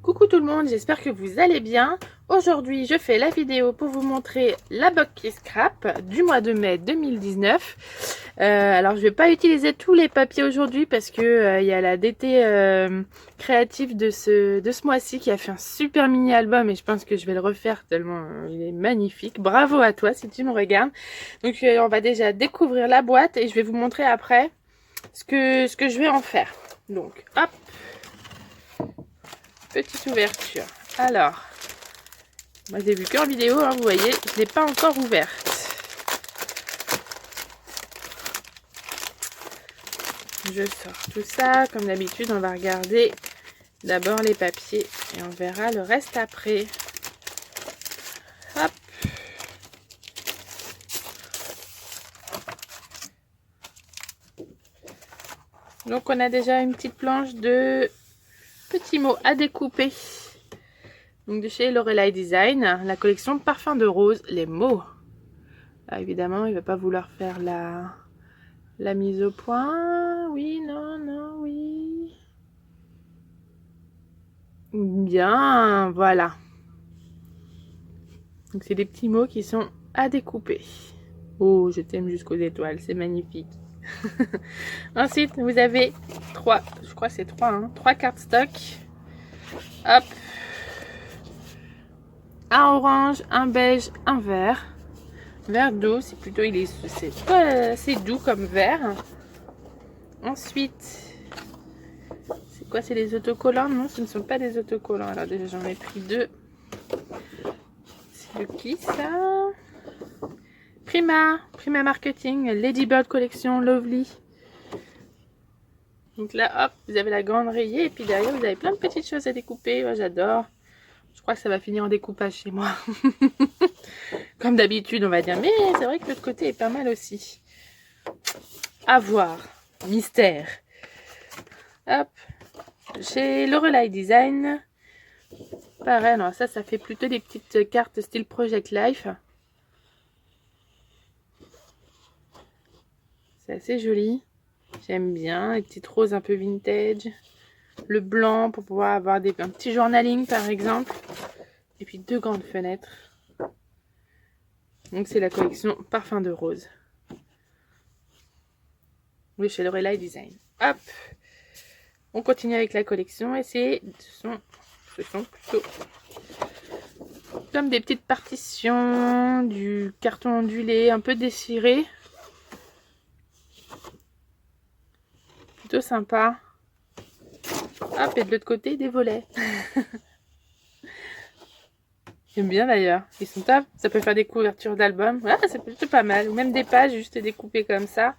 Coucou tout le monde, j'espère que vous allez bien. Aujourd'hui, je fais la vidéo pour vous montrer la box qui scrap du mois de mai 2019. Alors, je vais pas utiliser tous les papiers aujourd'hui parce que il y a la DT créative de ce mois-ci qui a fait un super mini album et je pense que je vais le refaire tellement il est magnifique. Bravo à toi si tu me regardes. Donc, on va déjà découvrir la boîte et je vais vous montrer après ce que je vais en faire. Donc, hop. Petite ouverture. Alors, moi je l'ai vu qu'en vidéo, hein, vous voyez, je ne l'ai pas encore ouverte. Je sors tout ça. Comme d'habitude, on va regarder d'abord les papiers et on verra le reste après. Hop. Donc on a déjà une petite planche de petits mots à découper. Donc de chez Lorelai Design, la collection Parfum de Rose, les mots. Là, évidemment, il ne va pas vouloir faire la mise au point. Oui, non, non, oui. Bien, voilà. Donc c'est des petits mots qui sont à découper. Oh, je t'aime jusqu'aux étoiles, c'est magnifique. Ensuite, vous avez trois, je crois que c'est trois cartes stock. Hop. Un orange, un beige, un vert. Vert doux, c'est plutôt, c'est pas assez doux comme vert. Ensuite, c'est quoi? C'est les autocollants? Non, ce ne sont pas des autocollants. Alors déjà, j'en ai pris deux. C'est de qui ça? Prima Marketing, Lady Bird Collection, Lovely. Donc là, hop, vous avez la grande rayée et puis derrière, vous avez plein de petites choses à découper. Ouais, j'adore. Je crois que ça va finir en découpage chez moi. Comme d'habitude, on va dire. Mais c'est vrai que l'autre côté est pas mal aussi. À voir. Mystère. Hop. Chez Lorelai Design. Pareil, alors ça fait plutôt des petites cartes style Project Life. C'est assez joli. J'aime bien. Les petites roses un peu vintage. Le blanc pour pouvoir avoir un petit journaling par exemple. Et puis deux grandes fenêtres. Donc c'est la collection Parfum de Rose. Oui, chez Lorelai Design. Hop. On continue avec la collection et ce sont plutôt comme des petites partitions, du carton ondulé un peu déchiré. Plutôt sympa. Hop, et de l'autre côté, des volets. J'aime bien d'ailleurs. Ils sont top. Ça peut faire des couvertures d'albums. Ouais, c'est plutôt pas mal. Ou même des pages juste découpées comme ça.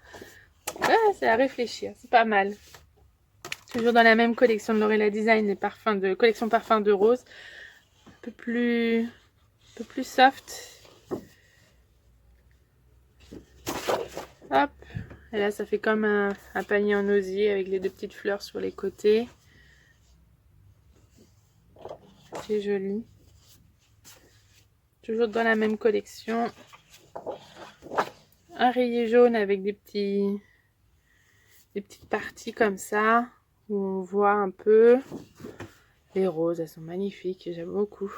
Ouais, c'est à réfléchir. C'est pas mal. Toujours dans la même collection de Lorelai Design, les parfums de collection Parfum de Rose. Un peu plus soft. Hop. Et là, ça fait comme un panier en osier avec les deux petites fleurs sur les côtés. C'est joli. Toujours dans la même collection. Un rayé jaune avec des petites parties comme ça. Où on voit un peu les roses. Elles sont magnifiques. J'aime beaucoup.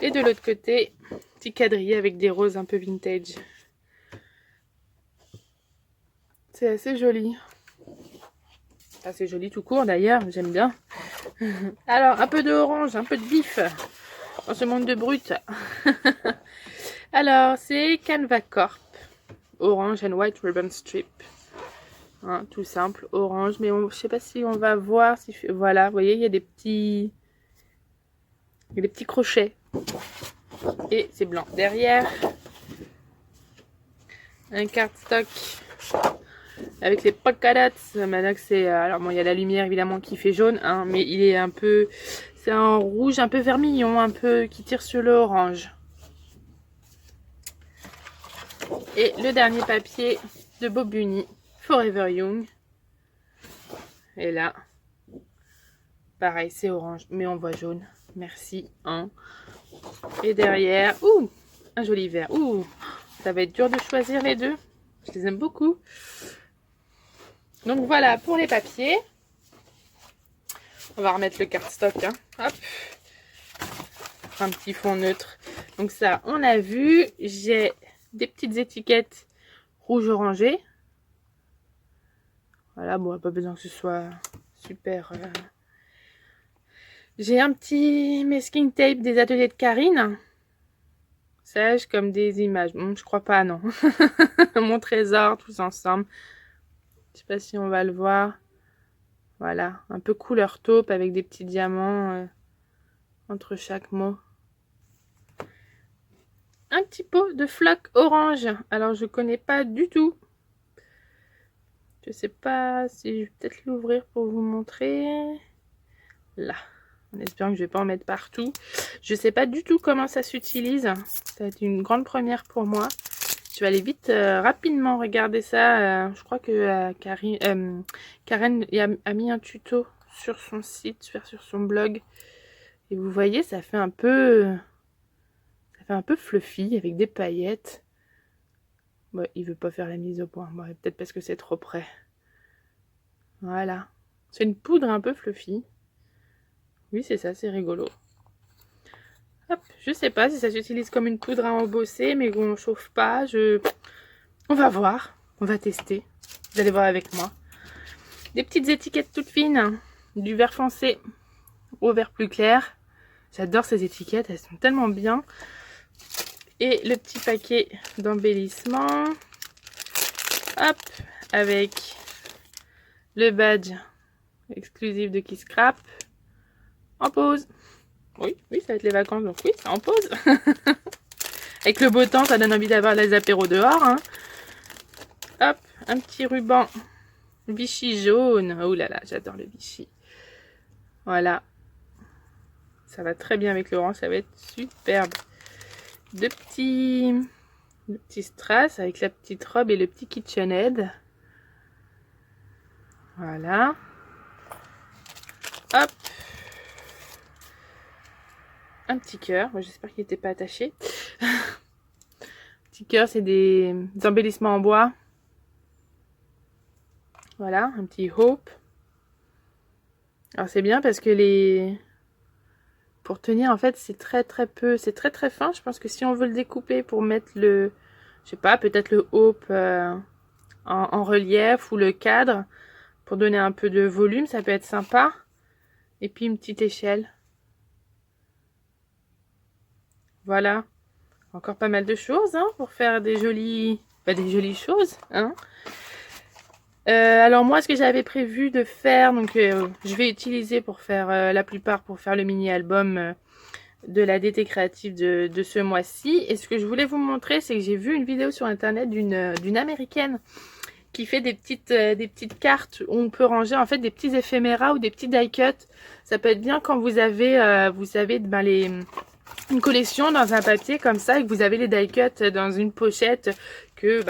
Et de l'autre côté, petit quadrillé avec des roses un peu vintage. C'est assez joli. Assez joli tout court d'ailleurs. J'aime bien. Alors, un peu de orange, un peu de vif. Dans ce monde de brut. Alors, c'est Canva Corp. Orange and White Ribbon Strip. Hein, tout simple, orange. Mais je sais pas si on va voir. Si, voilà, vous voyez, il y a des petits crochets. Et c'est blanc. Derrière, un cardstock avec les polka dots. Maintenant que c'est... alors, bon, il y a la lumière évidemment qui fait jaune. Hein, mais il est un peu... C'est un rouge un peu vermillon, un peu qui tire sur le orange. Et le dernier papier de Bobuni, Forever Young. Et là, pareil, c'est orange, mais on voit jaune. Merci. Hein. Et derrière, ouh, un joli vert. Ouh, ça va être dur de choisir les deux. Je les aime beaucoup. Donc voilà pour les papiers. On va remettre le cardstock. Hein. Hop. Un petit fond neutre. Donc ça, on a vu. J'ai des petites étiquettes rouge-orangé. Voilà, bon, pas besoin que ce soit super... J'ai un petit masking tape des ateliers de Karine. Sage comme des images. Bon, je crois pas, non. Mon trésor, tous ensemble. Je sais pas si on va le voir. Voilà, un peu couleur taupe avec des petits diamants entre chaque mot. Un petit pot de floc orange. Alors, je connais pas du tout. Je sais pas si je vais peut-être l'ouvrir pour vous montrer. Là. En espérant que je vais pas en mettre partout. Je sais pas du tout comment ça s'utilise. Ça va être une grande première pour moi. Je vais aller vite, rapidement regarder ça. Je crois que Karen a mis un tuto sur son site, sur son blog. Et vous voyez, ça fait un peu fluffy avec des paillettes. Bon, il veut pas faire la mise au point. Bon, peut-être parce que c'est trop près. Voilà. C'est une poudre un peu fluffy. Oui, c'est ça, c'est rigolo. Hop, je sais pas si ça s'utilise comme une poudre à embosser, mais on chauffe pas. On va voir, on va tester. Vous allez voir avec moi. Des petites étiquettes toutes fines, du vert foncé au vert plus clair. J'adore ces étiquettes, elles sont tellement bien. Et le petit paquet d'embellissement. Hop, avec le badge exclusif de Kiss Scrap. En pause. Oui, ça va être les vacances, donc oui, c'est en pause. Avec le beau temps, ça donne envie d'avoir les apéros dehors. Hein. Hop, un petit ruban Vichy jaune. Oh là là, j'adore le Vichy. Voilà. Ça va très bien avec l'orange, ça va être superbe. Deux petits strass avec la petite robe et le petit KitchenAid. Voilà. Hop. Un petit cœur. J'espère qu'il n'était pas attaché. Petit cœur, c'est des embellissements en bois. Voilà, un petit hope. Alors c'est bien parce que pour tenir, en fait, c'est très peu, c'est très fin. Je pense que si on veut le découper pour mettre je sais pas, peut-être le hope en relief ou le cadre, pour donner un peu de volume, ça peut être sympa. Et puis une petite échelle. Voilà. Encore pas mal de choses hein, pour faire des jolies choses. Hein. Alors moi, ce que j'avais prévu de faire, donc je vais utiliser pour faire la plupart pour faire le mini-album de la DT créative de ce mois-ci. Et ce que je voulais vous montrer, c'est que j'ai vu une vidéo sur internet d'une américaine qui fait des petites cartes où on peut ranger en fait des petits éphéméras ou des petits die-cuts. Ça peut être bien quand vous avez, une collection dans un papier comme ça et que vous avez les die-cuts dans une pochette que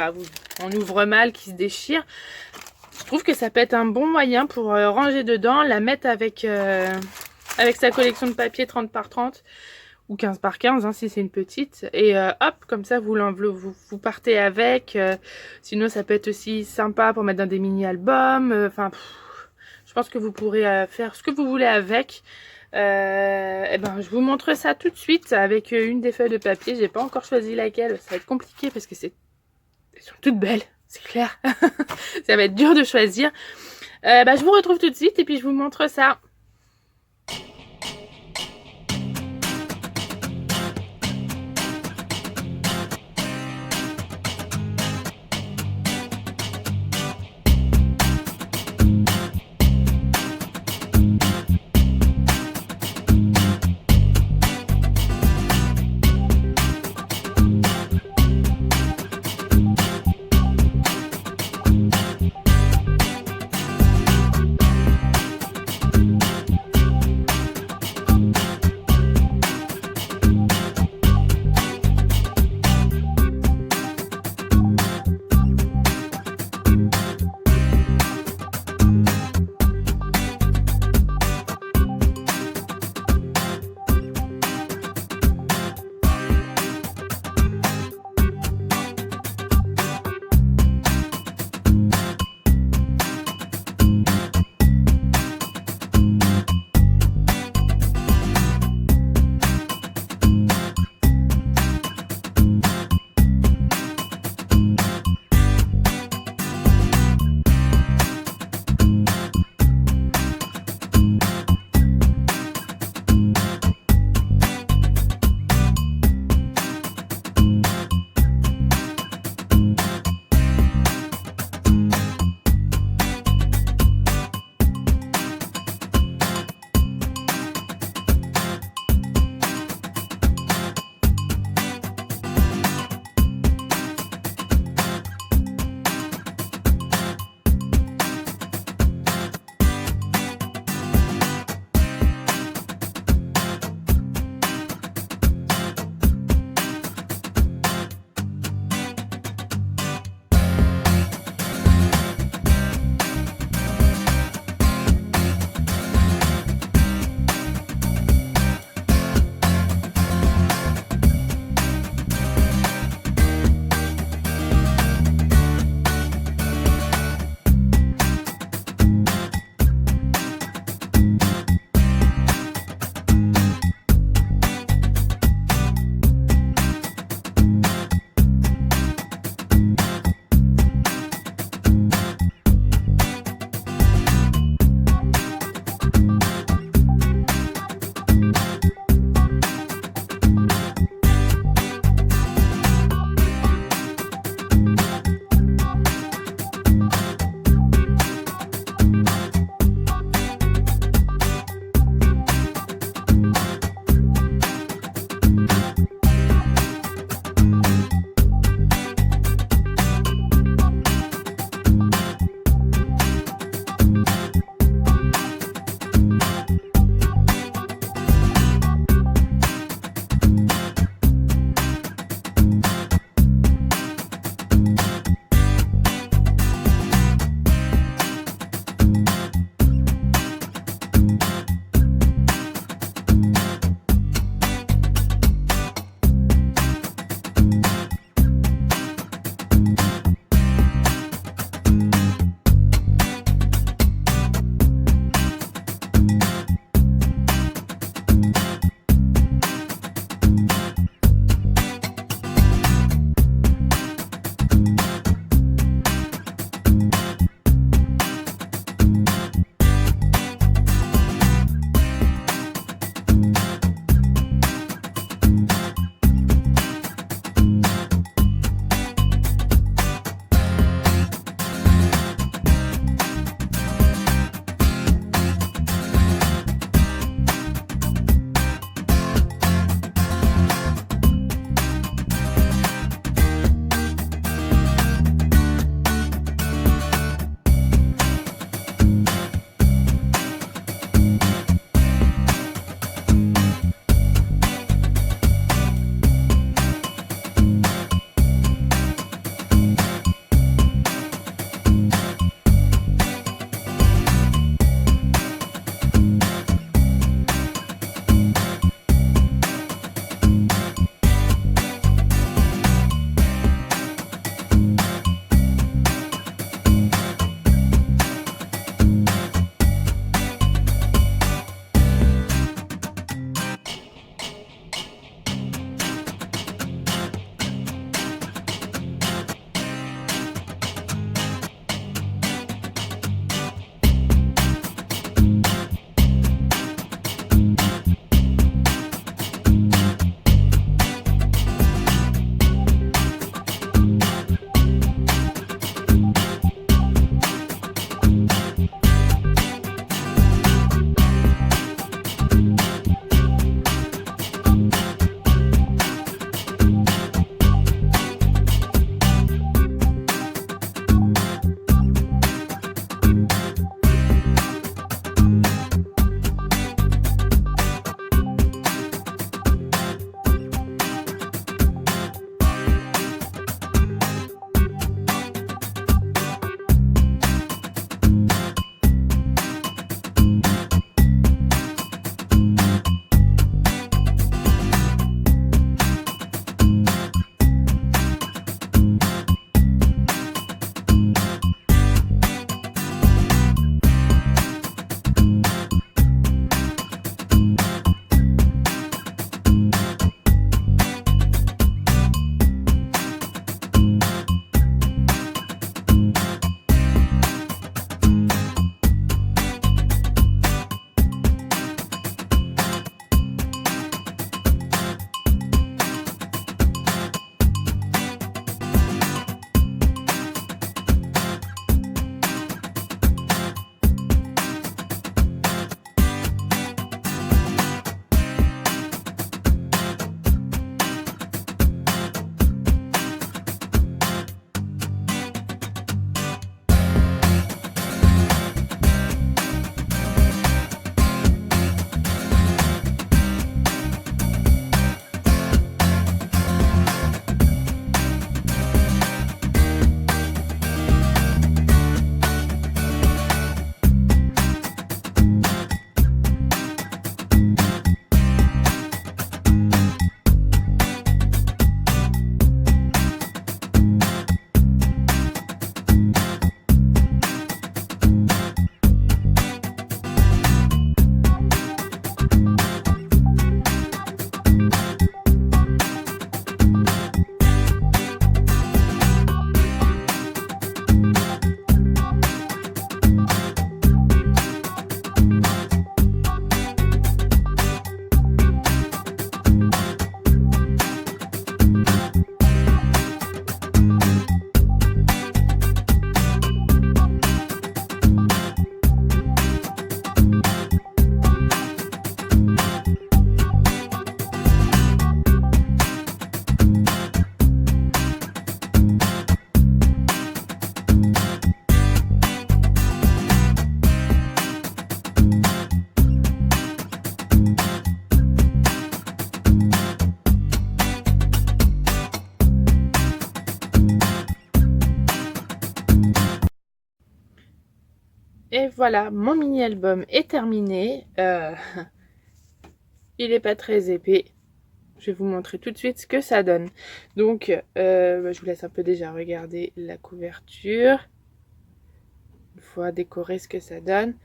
on ouvre mal, qui se déchire. Je trouve que ça peut être un bon moyen pour ranger dedans, la mettre avec sa collection de papier 30 par 30 ou 15 par 15 hein, si c'est une petite. Et hop, comme ça vous partez avec. Sinon ça peut être aussi sympa pour mettre dans des mini-albums. Je pense que vous pourrez faire ce que vous voulez avec. Je vous montre ça tout de suite avec une des feuilles de papier. J'ai pas encore choisi laquelle, ça va être compliqué parce que elles sont toutes belles, c'est clair. Ça va être dur de choisir. Je vous retrouve tout de suite et puis je vous montre ça. voilà, mon mini-album est terminé. Il n'est pas très épais. Je vais vous montrer tout de suite ce que ça donne. Donc, je vous laisse un peu déjà regarder la couverture. Une fois décoré ce que ça donne.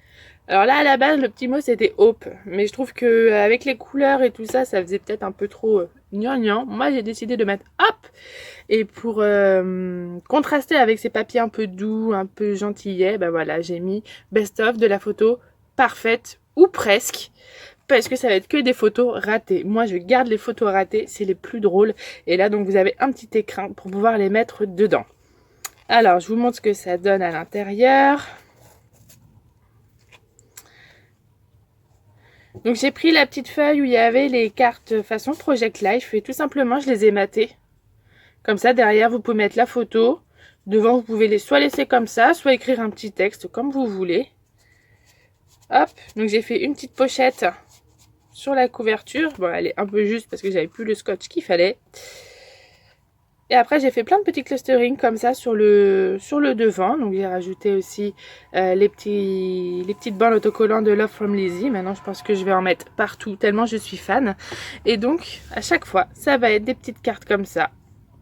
Alors là, à la base, le petit mot, c'était Hope. Mais je trouve que avec les couleurs et tout ça, ça faisait peut-être un peu trop gnangnan. Moi, j'ai décidé de mettre Hop. Et pour contraster avec ces papiers un peu doux, un peu gentillets, ben voilà, j'ai mis Best of de la photo parfaite ou presque. Parce que ça va être que des photos ratées. Moi, je garde les photos ratées, c'est les plus drôles. Et là, donc, vous avez un petit écrin pour pouvoir les mettre dedans. Alors, je vous montre ce que ça donne à l'intérieur. Donc, j'ai pris la petite feuille où il y avait les cartes façon Project Life et tout simplement, je les ai matées. Comme ça, derrière, vous pouvez mettre la photo. Devant, vous pouvez les soit laisser comme ça, soit écrire un petit texte comme vous voulez. Hop, donc j'ai fait une petite pochette sur la couverture. Bon, elle est un peu juste parce que j'avais plus le scotch qu'il fallait. Et après, j'ai fait plein de petits clusterings comme ça sur le devant. Donc, j'ai rajouté aussi les petites bandes autocollants de Love from Lizzie. Maintenant, je pense que je vais en mettre partout tellement je suis fan. Et donc, à chaque fois, ça va être des petites cartes comme ça.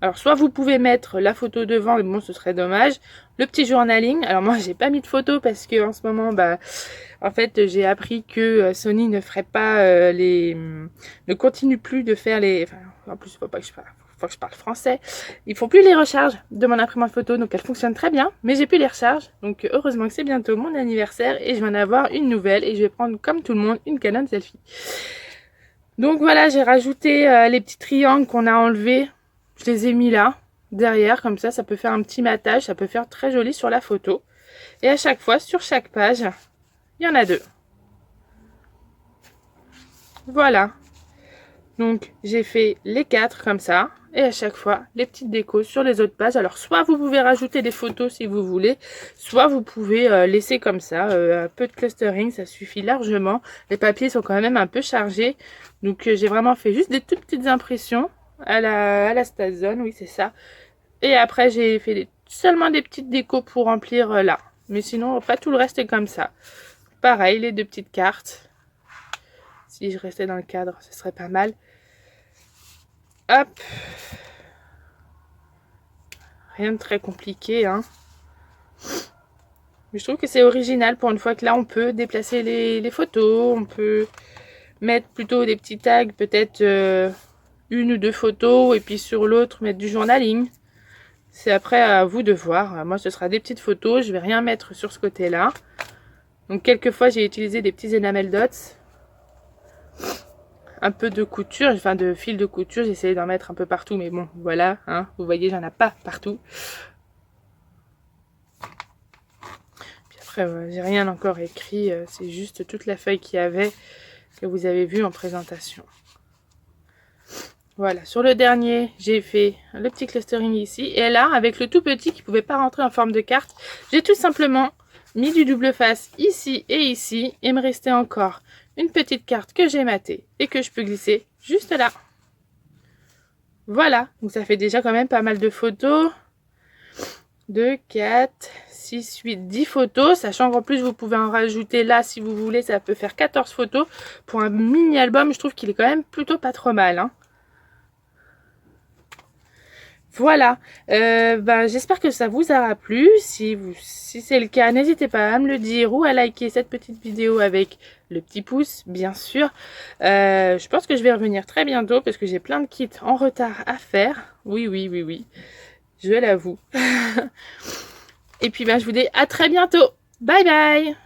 Alors, soit vous pouvez mettre la photo devant, mais bon, ce serait dommage. Le petit journaling. Alors, moi, j'ai pas mis de photo parce que en ce moment, en fait, j'ai appris que Sony ne ferait pas ne continue plus de faire les... Enfin, en plus, faut que je parle français. Ils font plus les recharges de mon imprimante photo, donc elle fonctionne très bien, mais j'ai plus les recharges. Donc, heureusement que c'est bientôt mon anniversaire et je vais en avoir une nouvelle et je vais prendre, comme tout le monde, une Canon selfie. Donc, voilà, j'ai rajouté les petits triangles qu'on a enlevés. Je les ai mis là, derrière, comme ça peut faire un petit matage, ça peut faire très joli sur la photo. Et à chaque fois, sur chaque page, il y en a 2. Voilà. Donc, j'ai fait les 4 comme ça. Et à chaque fois, les petites décos sur les autres pages. Alors, soit vous pouvez rajouter des photos si vous voulez, soit vous pouvez laisser comme ça. Un peu de clustering, ça suffit largement. Les papiers sont quand même un peu chargés. Donc, j'ai vraiment fait juste des toutes petites impressions à la Stazone. Oui, c'est ça. Et après, j'ai fait seulement des petites décos pour remplir là. Mais sinon, pas tout le reste est comme ça. Pareil, les 2 petites cartes. Si je restais dans le cadre, ce serait pas mal. Hop. Rien de très compliqué, hein. Mais je trouve que c'est original pour une fois que là, on peut déplacer les photos. On peut mettre plutôt des petits tags, peut-être 1 ou 2 photos. Et puis sur l'autre, mettre du journaling. C'est après à vous de voir. Moi, ce sera des petites photos. Je vais rien mettre sur ce côté-là. Donc, quelquefois, j'ai utilisé des petits enamel dots. Un peu de couture, enfin de fil de couture, j'ai essayé d'en mettre un peu partout, mais bon, voilà, hein, vous voyez, j'en ai pas partout. Puis après, j'ai rien encore écrit, c'est juste toute la feuille qu'il y avait, que vous avez vu en présentation. Voilà, sur le dernier, j'ai fait le petit clustering ici, et là, avec le tout petit qui pouvait pas rentrer en forme de carte, j'ai tout simplement mis du double face ici, et il me restait encore une petite carte que j'ai matée et que je peux glisser juste là. Voilà, donc ça fait déjà quand même pas mal de photos. 2, 4, 6, 8, 10 photos. Sachant qu'en plus vous pouvez en rajouter là si vous voulez, ça peut faire 14 photos. Pour un mini-album, je trouve qu'il est quand même plutôt pas trop mal, hein. Voilà, j'espère que ça vous aura plu. Si c'est le cas, n'hésitez pas à me le dire ou à liker cette petite vidéo avec le petit pouce, bien sûr. Je pense que je vais revenir très bientôt parce que j'ai plein de kits en retard à faire. Oui, je l'avoue. Et puis, je vous dis à très bientôt. Bye bye!